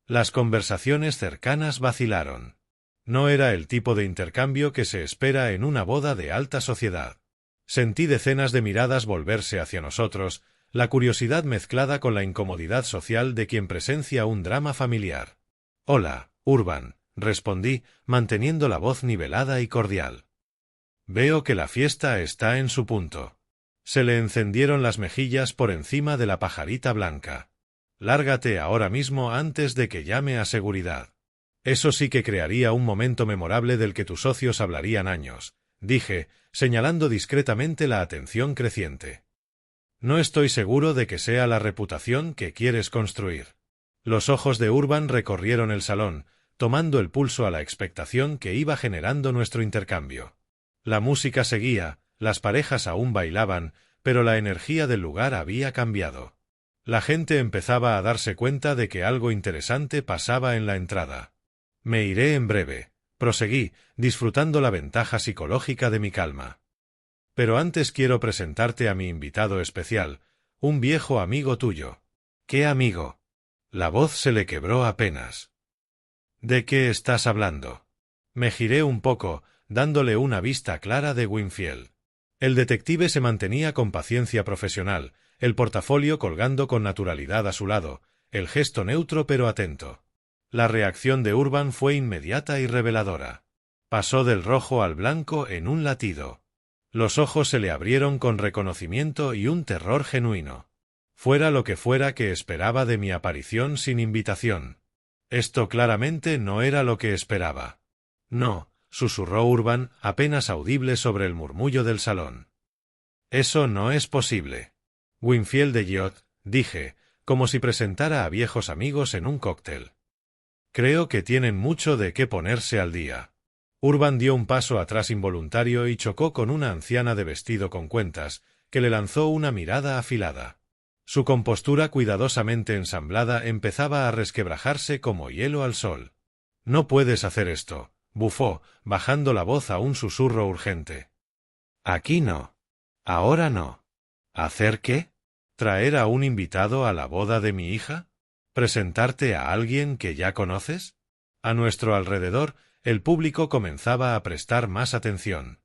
[SPEAKER 1] Las conversaciones cercanas vacilaron. No era el tipo de intercambio que se espera en una boda de alta sociedad. Sentí decenas de miradas volverse hacia nosotros, la curiosidad mezclada con la incomodidad social de quien presencia un drama familiar. «Hola, Urban», respondí, manteniendo la voz nivelada y cordial. «Veo que la fiesta está en su punto». Se le encendieron las mejillas por encima de la pajarita blanca. «Lárgate ahora mismo antes de que llame a seguridad». «Eso sí que crearía un momento memorable del que tus socios hablarían años», dije, señalando discretamente la atención creciente. «No estoy seguro de que sea la reputación que quieres construir». Los ojos de Urban recorrieron el salón, tomando el pulso a la expectación que iba generando nuestro intercambio. La música seguía, las parejas aún bailaban, pero la energía del lugar había cambiado. La gente empezaba a darse cuenta de que algo interesante pasaba en la entrada. Me iré en breve, proseguí, disfrutando la ventaja psicológica de mi calma. Pero antes quiero presentarte a mi invitado especial, un viejo amigo tuyo. ¿Qué amigo? La voz se le quebró apenas. ¿De qué estás hablando? Me giré un poco, dándole una vista clara de Winfield. El detective se mantenía con paciencia profesional, el portafolio colgando con naturalidad a su lado, el gesto neutro pero atento. La reacción de Urban fue inmediata y reveladora. Pasó del rojo al blanco en un latido. Los ojos se le abrieron con reconocimiento y un terror genuino. Fuera lo que fuera que esperaba de mi aparición sin invitación. Esto claramente no era lo que esperaba. No, susurró Urban, apenas audible sobre el murmullo del salón. Eso no es posible. Winfield de Giot, dije, como si presentara a viejos amigos en un cóctel. Creo que tienen mucho de qué ponerse al día. Urban dio un paso atrás involuntario y chocó con una anciana de vestido con cuentas, que le lanzó una mirada afilada. Su compostura cuidadosamente ensamblada empezaba a resquebrajarse como hielo al sol. No puedes hacer esto, bufó, bajando la voz a un susurro urgente. Aquí no. Ahora no. ¿Hacer qué? ¿Traer a un invitado a la boda de mi hija? ¿Presentarte a alguien que ya conoces? A nuestro alrededor, el público comenzaba a prestar más atención.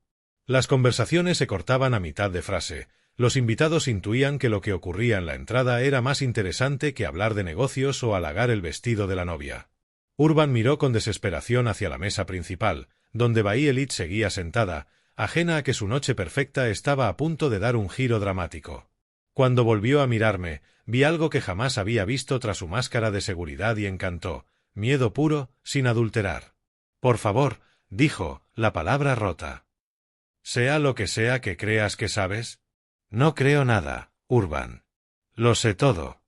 [SPEAKER 1] Las conversaciones se cortaban a mitad de frase. Los invitados intuían que lo que ocurría en la entrada era más interesante que hablar de negocios o halagar el vestido de la novia. Urban miró con desesperación hacia la mesa principal, donde Bayelit seguía sentada, ajena a que su noche perfecta estaba a punto de dar un giro dramático. Cuando volvió a mirarme, vi algo que jamás había visto tras su máscara de seguridad y encantó, miedo puro, sin adulterar. Por favor, dijo, la palabra rota. Sea lo que sea que creas que sabes. No creo nada, Urban. Lo sé todo.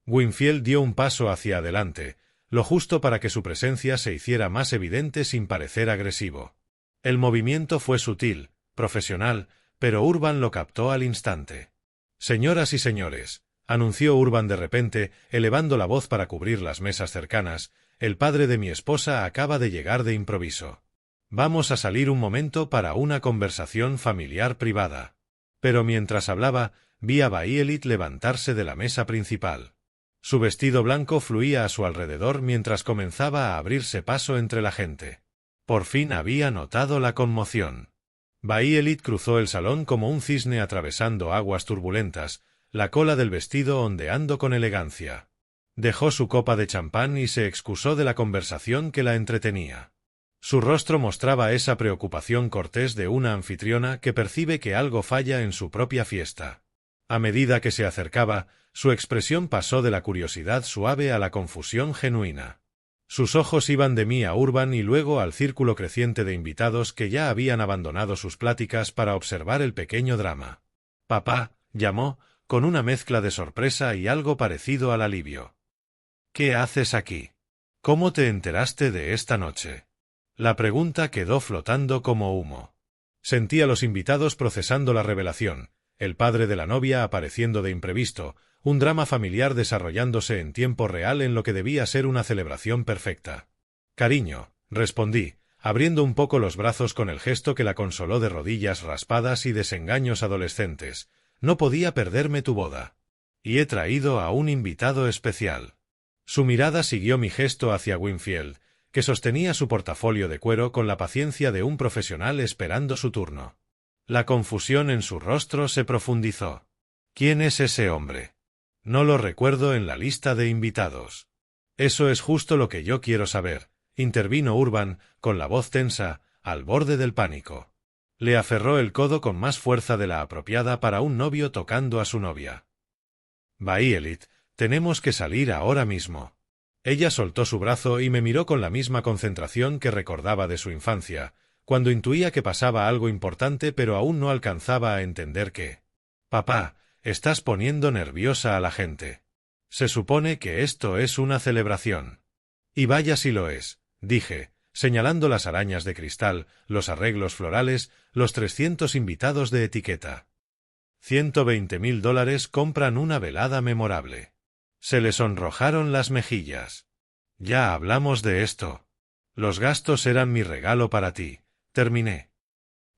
[SPEAKER 1] Winfield dio un paso hacia adelante, lo justo para que su presencia se hiciera más evidente sin parecer agresivo. El movimiento fue sutil, profesional, pero Urban lo captó al instante. Señoras y señores, anunció Urban de repente, elevando la voz para cubrir las mesas cercanas, el padre de mi esposa acaba de llegar de improviso. Vamos a salir un momento para una conversación familiar privada. Pero mientras hablaba, vi a Bayelit levantarse de la mesa principal. Su vestido blanco fluía a su alrededor mientras comenzaba a abrirse paso entre la gente. Por fin había notado la conmoción. Bayelit cruzó el salón como un cisne atravesando aguas turbulentas, la cola del vestido ondeando con elegancia. Dejó su copa de champán y se excusó de la conversación que la entretenía. Su rostro mostraba esa preocupación cortés de una anfitriona que percibe que algo falla en su propia fiesta. A medida que se acercaba, su expresión pasó de la curiosidad suave a la confusión genuina. Sus ojos iban de mí a Urban y luego al círculo creciente de invitados que ya habían abandonado sus pláticas para observar el pequeño drama. «Papá», llamó, con una mezcla de sorpresa y algo parecido al alivio. «¿Qué haces aquí? ¿Cómo te enteraste de esta noche?» La pregunta quedó flotando como humo. Sentí a los invitados procesando la revelación, el padre de la novia apareciendo de imprevisto, un drama familiar desarrollándose en tiempo real en lo que debía ser una celebración perfecta. «Cariño», respondí, abriendo un poco los brazos con el gesto que la consoló de rodillas raspadas y desengaños adolescentes, «no podía perderme tu boda. Y he traído a un invitado especial». Su mirada siguió mi gesto hacia Winfield, que sostenía su portafolio de cuero con la paciencia de un profesional esperando su turno. La confusión en su rostro se profundizó. «¿Quién es ese hombre? No lo recuerdo en la lista de invitados». «Eso es justo lo que yo quiero saber», intervino Urban, con la voz tensa, al borde del pánico. Le aferró el codo con más fuerza de la apropiada para un novio tocando a su novia. «Bayelit, tenemos que salir ahora mismo». Ella soltó su brazo y me miró con la misma concentración que recordaba de su infancia, cuando intuía que pasaba algo importante pero aún no alcanzaba a entender qué. «Papá, estás poniendo nerviosa a la gente. Se supone que esto es una celebración». «Y vaya si lo es», dije, señalando las arañas de cristal, los arreglos florales, los 300 invitados de etiqueta. $120.000 compran una velada memorable. Se le sonrojaron las mejillas. Ya hablamos de esto. Los gastos eran mi regalo para ti. Terminé.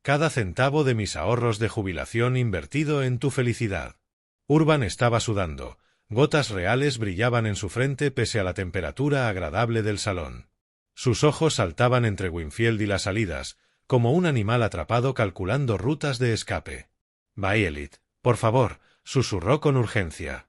[SPEAKER 1] Cada centavo de mis ahorros de jubilación invertido en tu felicidad. Urban estaba sudando. Gotas reales brillaban en su frente pese a la temperatura agradable del salón. Sus ojos saltaban entre Winfield y las salidas, como un animal atrapado calculando rutas de escape. Violet, por favor, susurró con urgencia.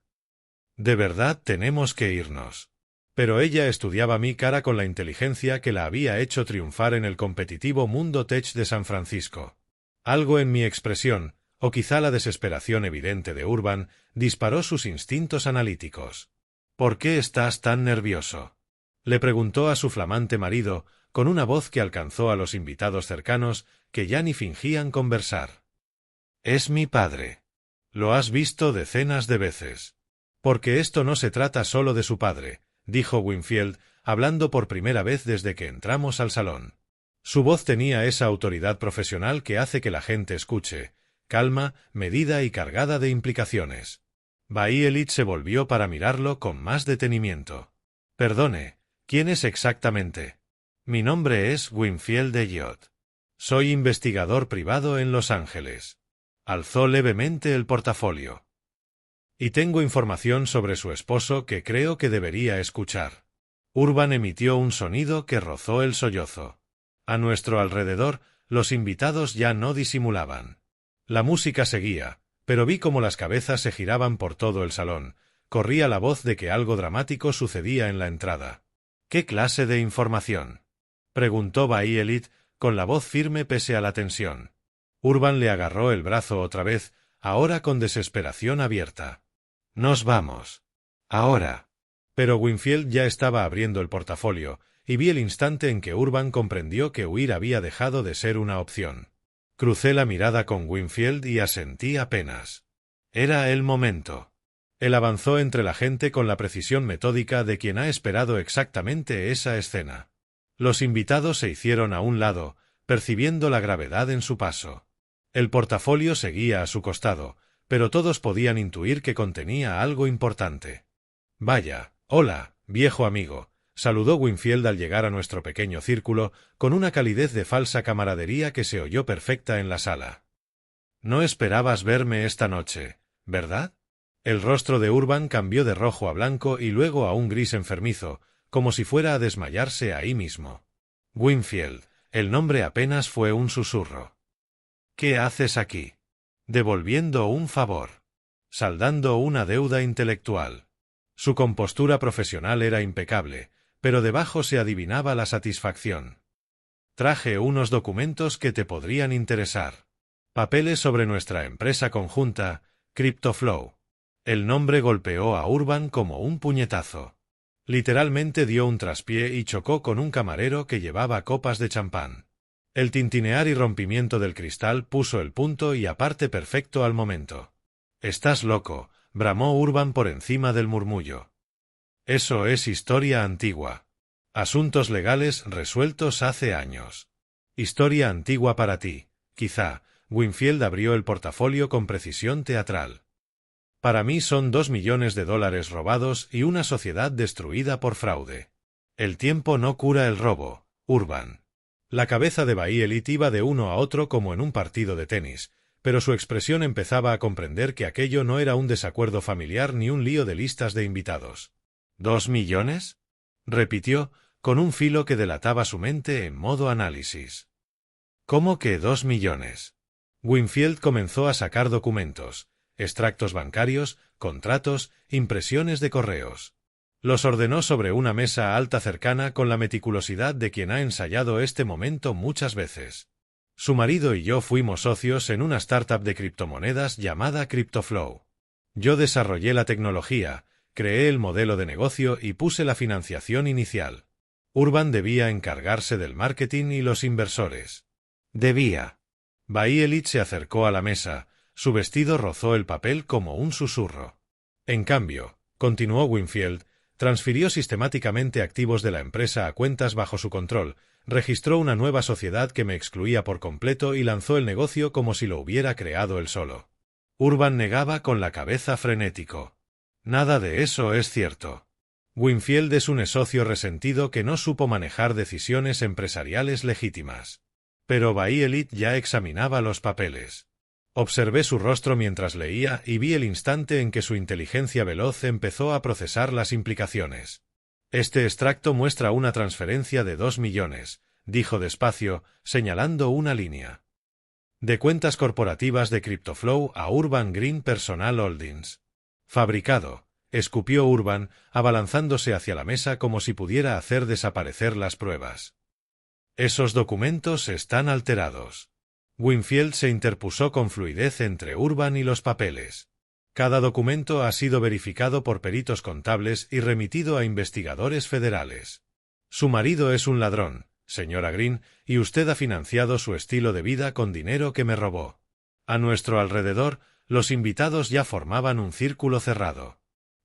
[SPEAKER 1] De verdad tenemos que irnos. Pero ella estudiaba mi cara con la inteligencia que la había hecho triunfar en el competitivo mundo tech de San Francisco. Algo en mi expresión, o quizá la desesperación evidente de Urban, disparó sus instintos analíticos. ¿Por qué estás tan nervioso?, le preguntó a su flamante marido, con una voz que alcanzó a los invitados cercanos, que ya ni fingían conversar. Es mi padre. Lo has visto decenas de veces. Porque esto no se trata solo de su padre, dijo Winfield, hablando por primera vez desde que entramos al salón. Su voz tenía esa autoridad profesional que hace que la gente escuche, calma, medida y cargada de implicaciones. Violet se volvió para mirarlo con más detenimiento. Perdone, ¿quién es exactamente? Mi nombre es Winfield Elliot. Soy investigador privado en Los Ángeles. Alzó levemente el portafolio. Y tengo información sobre su esposo que creo que debería escuchar. Urban emitió un sonido que rozó el sollozo. A nuestro alrededor, los invitados ya no disimulaban. La música seguía, pero vi cómo las cabezas se giraban por todo el salón. Corría la voz de que algo dramático sucedía en la entrada. ¿Qué clase de información?, preguntó Violet, con la voz firme pese a la tensión. Urban le agarró el brazo otra vez, ahora con desesperación abierta. Nos vamos. Ahora. Pero Winfield ya estaba abriendo el portafolio, y vi el instante en que Urban comprendió que huir había dejado de ser una opción. Crucé la mirada con Winfield y asentí apenas. Era el momento. Él avanzó entre la gente con la precisión metódica de quien ha esperado exactamente esa escena. Los invitados se hicieron a un lado, percibiendo la gravedad en su paso. El portafolio seguía a su costado, pero todos podían intuir que contenía algo importante. Vaya, hola, viejo amigo, saludó Winfield al llegar a nuestro pequeño círculo, con una calidez de falsa camaradería que se oyó perfecta en la sala. No esperabas verme esta noche, ¿verdad? El rostro de Urban cambió de rojo a blanco y luego a un gris enfermizo, como si fuera a desmayarse ahí mismo. Winfield, el nombre apenas fue un susurro. ¿Qué haces aquí? Devolviendo un favor. Saldando una deuda intelectual. Su compostura profesional era impecable, pero debajo se adivinaba la satisfacción. Traje unos documentos que te podrían interesar. Papeles sobre nuestra empresa conjunta, CryptoFlow. El nombre golpeó a Urban como un puñetazo. Literalmente dio un traspié y chocó con un camarero que llevaba copas de champán. El tintinear y rompimiento del cristal puso el punto y aparte perfecto al momento. «Estás loco», bramó Urban por encima del murmullo. «Eso es historia antigua. Asuntos legales resueltos hace años. Historia antigua para ti, quizá». Winfield abrió el portafolio con precisión teatral. «Para mí son $2 millones robados y una sociedad destruida por fraude. El tiempo no cura el robo, Urban». La cabeza de Violet iba de uno a otro como en un partido de tenis, pero su expresión empezaba a comprender que aquello no era un desacuerdo familiar ni un lío de listas de invitados. ¿2 millones? Repitió, con un filo que delataba su mente en modo análisis. ¿Cómo que 2 millones? Winfield comenzó a sacar documentos, extractos bancarios, contratos, impresiones de correos. Los ordenó sobre una mesa alta cercana con la meticulosidad de quien ha ensayado este momento muchas veces. Su marido y yo fuimos socios en una startup de criptomonedas llamada CryptoFlow. Yo desarrollé la tecnología, creé el modelo de negocio y puse la financiación inicial. Urban debía encargarse del marketing y los inversores. Debía. Violet se acercó a la mesa, su vestido rozó el papel como un susurro. En cambio, continuó Winfield, transfirió sistemáticamente activos de la empresa a cuentas bajo su control, Registró una nueva sociedad que me excluía por completo y lanzó el negocio como si lo hubiera creado él solo. Urban negaba con la cabeza frenético. Nada de eso es cierto. Winfield es un socio resentido que no supo manejar decisiones empresariales legítimas. Pero Bayelit ya examinaba los papeles. Observé su rostro mientras leía y vi el instante en que su inteligencia veloz empezó a procesar las implicaciones. Este extracto muestra una transferencia de 2 millones, dijo despacio, señalando una línea. De cuentas corporativas de CryptoFlow a Urban Green Personal Holdings. Fabricado, escupió Urban, abalanzándose hacia la mesa como si pudiera hacer desaparecer las pruebas. Esos documentos están alterados. Winfield se interpuso con fluidez entre Urban y los papeles. Cada documento ha sido verificado por peritos contables y remitido a investigadores federales. Su marido es un ladrón, señora Green, y usted ha financiado su estilo de vida con dinero que me robó. A nuestro alrededor, los invitados ya formaban un círculo cerrado.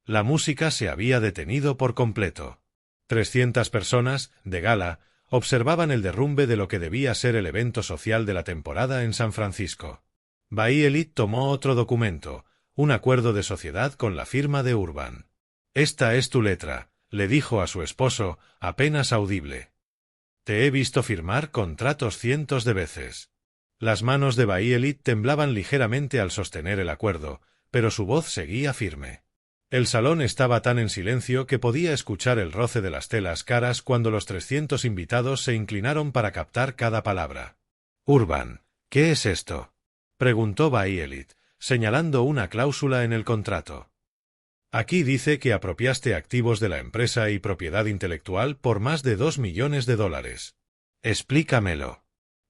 [SPEAKER 1] La música se había detenido por completo. 300 personas, de gala, observaban el derrumbe de lo que debía ser el evento social de la temporada en San Francisco. Bayelit tomó otro documento, un acuerdo de sociedad con la firma de Urban. «Esta es tu letra», le dijo a su esposo, apenas audible. «Te he visto firmar contratos cientos de veces». Las manos de Bayelit temblaban ligeramente al sostener el acuerdo, pero su voz seguía firme. El salón estaba tan en silencio que podía escuchar el roce de las telas caras cuando los 300 invitados se inclinaron para captar cada palabra. «Urban, ¿qué es esto?», preguntó Bayelit, señalando una cláusula en el contrato. «Aquí dice que apropiaste activos de la empresa y propiedad intelectual por más de 2 millones de dólares. Explícamelo».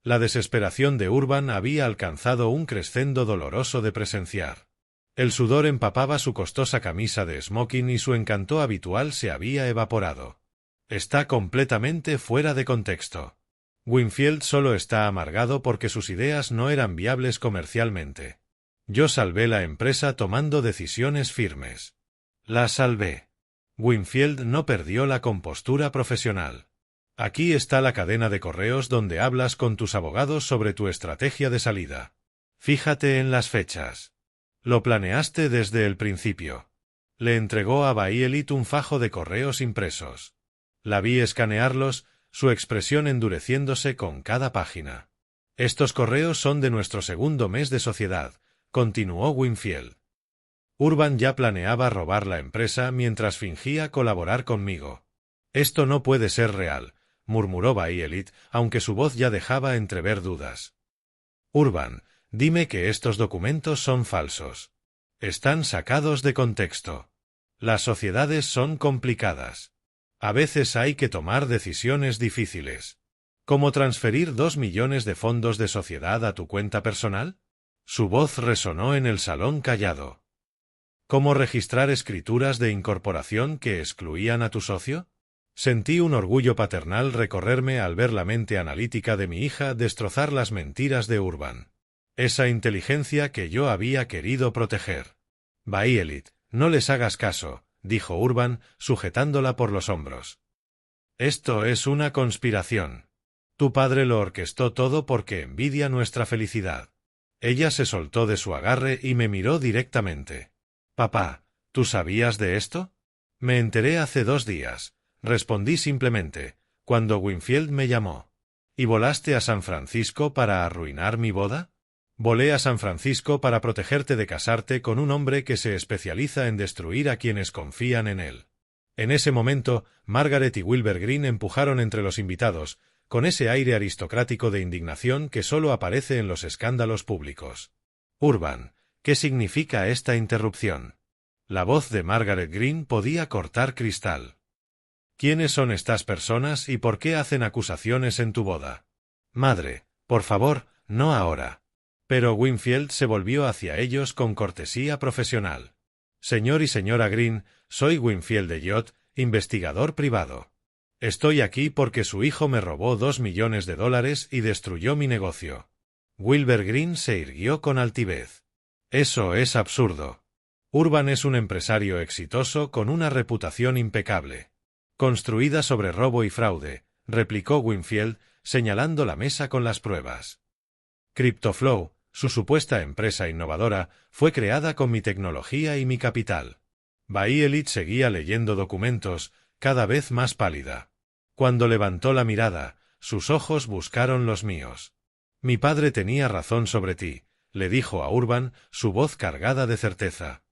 [SPEAKER 1] La desesperación de Urban había alcanzado un crescendo doloroso de presenciar. El sudor empapaba su costosa camisa de smoking y su encanto habitual se había evaporado. Está completamente fuera de contexto. Winfield solo está amargado porque sus ideas no eran viables comercialmente. Yo salvé la empresa tomando decisiones firmes. La salvé. Winfield no perdió la compostura profesional. Aquí está la cadena de correos donde hablas con tus abogados sobre tu estrategia de salida. Fíjate en las fechas. Lo planeaste desde el principio. Le entregó a Bayelit un fajo de correos impresos. La vi escanearlos, su expresión endureciéndose con cada página. Estos correos son de nuestro segundo mes de sociedad, continuó Winfield. Urban ya planeaba robar la empresa mientras fingía colaborar conmigo. Esto no puede ser real, murmuró Bayelit, aunque su voz ya dejaba entrever dudas. Urban, dime que estos documentos son falsos. Están sacados de contexto. Las sociedades son complicadas. A veces hay que tomar decisiones difíciles. ¿Cómo transferir 2 millones de fondos de sociedad a tu cuenta personal? Su voz resonó en el salón callado. ¿Cómo registrar escrituras de incorporación que excluían a tu socio? Sentí un orgullo paternal recorrerme al ver la mente analítica de mi hija destrozar las mentiras de Urban. Esa inteligencia que yo había querido proteger. Bayelit, no les hagas caso, dijo Urban, sujetándola por los hombros. Esto es una conspiración. Tu padre lo orquestó todo porque envidia nuestra felicidad. Ella se soltó de su agarre y me miró directamente. Papá, ¿tú sabías de esto? Me enteré hace 2 días, respondí simplemente, cuando Winfield me llamó. ¿Y volaste a San Francisco para arruinar mi boda? Volé a San Francisco para protegerte de casarte con un hombre que se especializa en destruir a quienes confían en él. En ese momento, Margaret y Wilbur Green empujaron entre los invitados, con ese aire aristocrático de indignación que solo aparece en los escándalos públicos. Urban, ¿qué significa esta interrupción? La voz de Margaret Green podía cortar cristal. ¿Quiénes son estas personas y por qué hacen acusaciones en tu boda? Madre, por favor, no ahora. Pero Winfield se volvió hacia ellos con cortesía profesional. Señor y señora Green, soy Winfield de Yot, investigador privado. Estoy aquí porque su hijo me robó 2 millones de dólares y destruyó mi negocio. Wilbur Green se irguió con altivez. Eso es absurdo. Urban es un empresario exitoso con una reputación impecable. Construida sobre robo y fraude, replicó Winfield, señalando la mesa con las pruebas. CryptoFlow, su supuesta empresa innovadora, fue creada con mi tecnología y mi capital. Bayelit seguía leyendo documentos, cada vez más pálida. Cuando levantó la mirada, sus ojos buscaron los míos. Mi padre tenía razón sobre ti, le dijo a Urban, su voz cargada de certeza.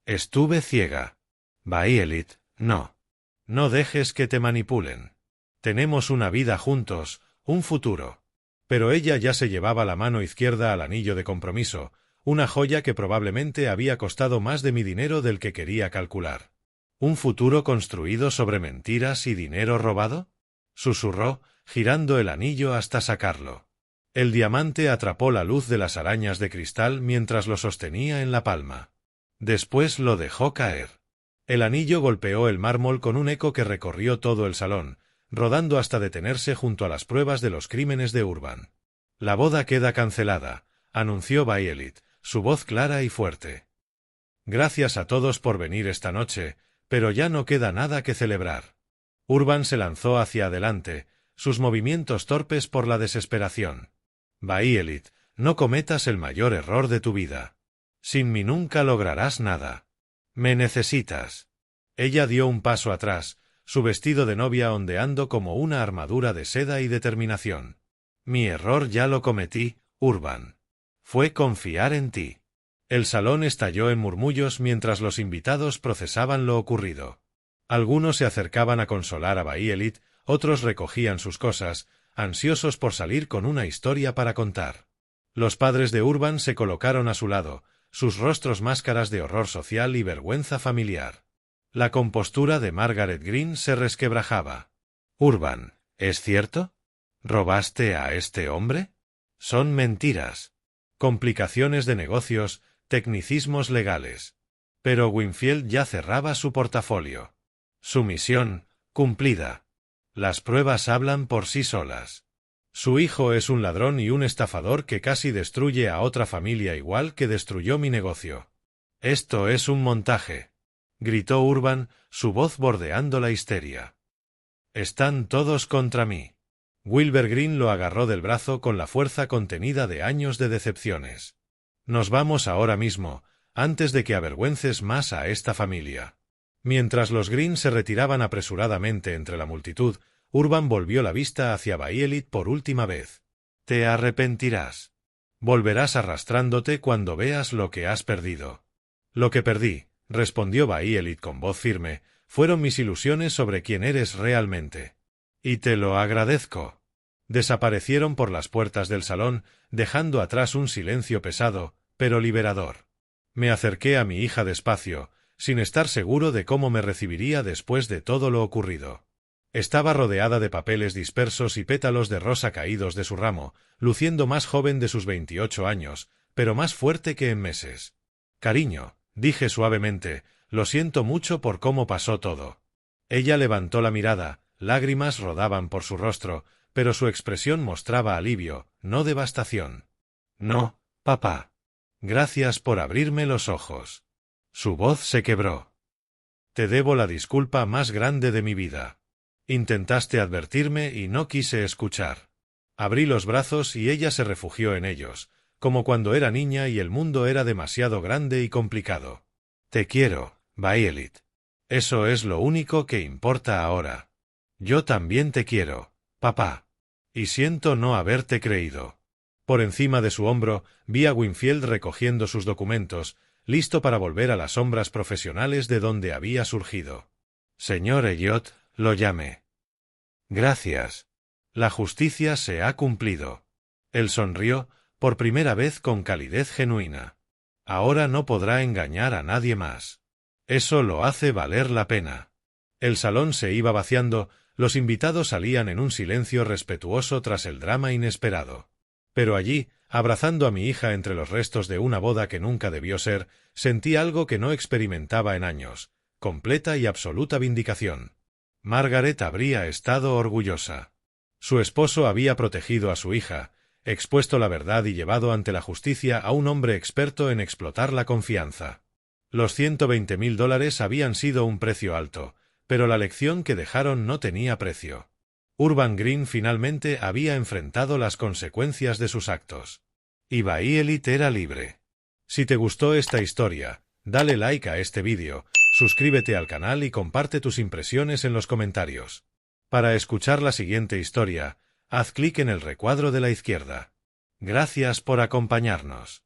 [SPEAKER 1] Estuve ciega. Bayelit, no. No dejes que te manipulen. Tenemos una vida juntos, un futuro. Pero ella ya se llevaba la mano izquierda al anillo de compromiso, una joya que probablemente había costado más de mi dinero del que quería calcular. ¿Un futuro construido sobre mentiras y dinero robado? Susurró, girando el anillo hasta sacarlo. El diamante atrapó la luz de las arañas de cristal mientras lo sostenía en la palma. Después lo dejó caer. El anillo golpeó el mármol con un eco que recorrió todo el salón, rodando hasta detenerse junto a las pruebas de los crímenes de Urban. La boda queda cancelada, anunció Bayelit, su voz clara y fuerte. Gracias a todos por venir esta noche, pero ya no queda nada que celebrar. Urban se lanzó hacia adelante, sus movimientos torpes por la desesperación. Bayelit, no cometas el mayor error de tu vida. Sin mí nunca lograrás nada. Me necesitas. Ella dio un paso atrás, su vestido de novia ondeando como una armadura de seda y determinación. Mi error ya lo cometí, Urban. Fue confiar en ti. El salón estalló en murmullos mientras los invitados procesaban lo ocurrido. Algunos se acercaban a consolar a Bayelit, otros recogían sus cosas, ansiosos por salir con una historia para contar. Los padres de Urban se colocaron a su lado, sus rostros máscaras de horror social y vergüenza familiar. La compostura de Margaret Green se resquebrajaba. Urban, ¿es cierto? ¿Robaste a este hombre? Son mentiras. Complicaciones de negocios, tecnicismos legales. Pero Winfield ya cerraba su portafolio. Su misión, cumplida. Las pruebas hablan por sí solas. Su hijo es un ladrón y un estafador que casi destruye a otra familia igual que destruyó mi negocio. Esto es un montaje, gritó Urban, su voz bordeando la histeria. Están todos contra mí. Wilbur Green lo agarró del brazo con la fuerza contenida de años de decepciones. Nos vamos ahora mismo, antes de que avergüences más a esta familia. Mientras los Green se retiraban apresuradamente entre la multitud, Urban volvió la vista hacia Bayelit por última vez. Te arrepentirás. Volverás arrastrándote cuando veas lo que has perdido. Lo que perdí, respondió Bayelit con voz firme, fueron mis ilusiones sobre quién eres realmente. Y te lo agradezco. Desaparecieron por las puertas del salón, dejando atrás un silencio pesado, pero liberador. Me acerqué a mi hija despacio, sin estar seguro de cómo me recibiría después de todo lo ocurrido. Estaba rodeada de papeles dispersos y pétalos de rosa caídos de su ramo, luciendo más joven de sus 28 años, pero más fuerte que en meses. Cariño, dije suavemente, lo siento mucho por cómo pasó todo. Ella levantó la mirada, lágrimas rodaban por su rostro, pero su expresión mostraba alivio, no devastación. No, papá. Gracias por abrirme los ojos. Su voz se quebró. Te debo la disculpa más grande de mi vida. Intentaste advertirme y no quise escuchar. Abrí los brazos y ella se refugió en ellos, como cuando era niña y el mundo era demasiado grande y complicado. Te quiero, Bayelit. Eso es lo único que importa ahora. Yo también te quiero, papá. Y siento no haberte creído. Por encima de su hombro, vi a Winfield recogiendo sus documentos, listo para volver a las sombras profesionales de donde había surgido. Señor Elliot, lo llamé. Gracias. La justicia se ha cumplido. Él sonrió, por primera vez con calidez genuina. Ahora no podrá engañar a nadie más. Eso lo hace valer la pena. El salón se iba vaciando, los invitados salían en un silencio respetuoso tras el drama inesperado. Pero allí, abrazando a mi hija entre los restos de una boda que nunca debió ser, sentí algo que no experimentaba en años, completa y absoluta vindicación. Margaret habría estado orgullosa. Su esposo había protegido a su hija, expuesto la verdad y llevado ante la justicia a un hombre experto en explotar la confianza. Los $120,000 habían sido un precio alto, pero la lección que dejaron no tenía precio. Urban Green finalmente había enfrentado las consecuencias de sus actos. Y Bay Elite era libre. Si te gustó esta historia, dale like a este vídeo, suscríbete al canal y comparte tus impresiones en los comentarios. Para escuchar la siguiente historia, haz clic en el recuadro de la izquierda. Gracias por acompañarnos.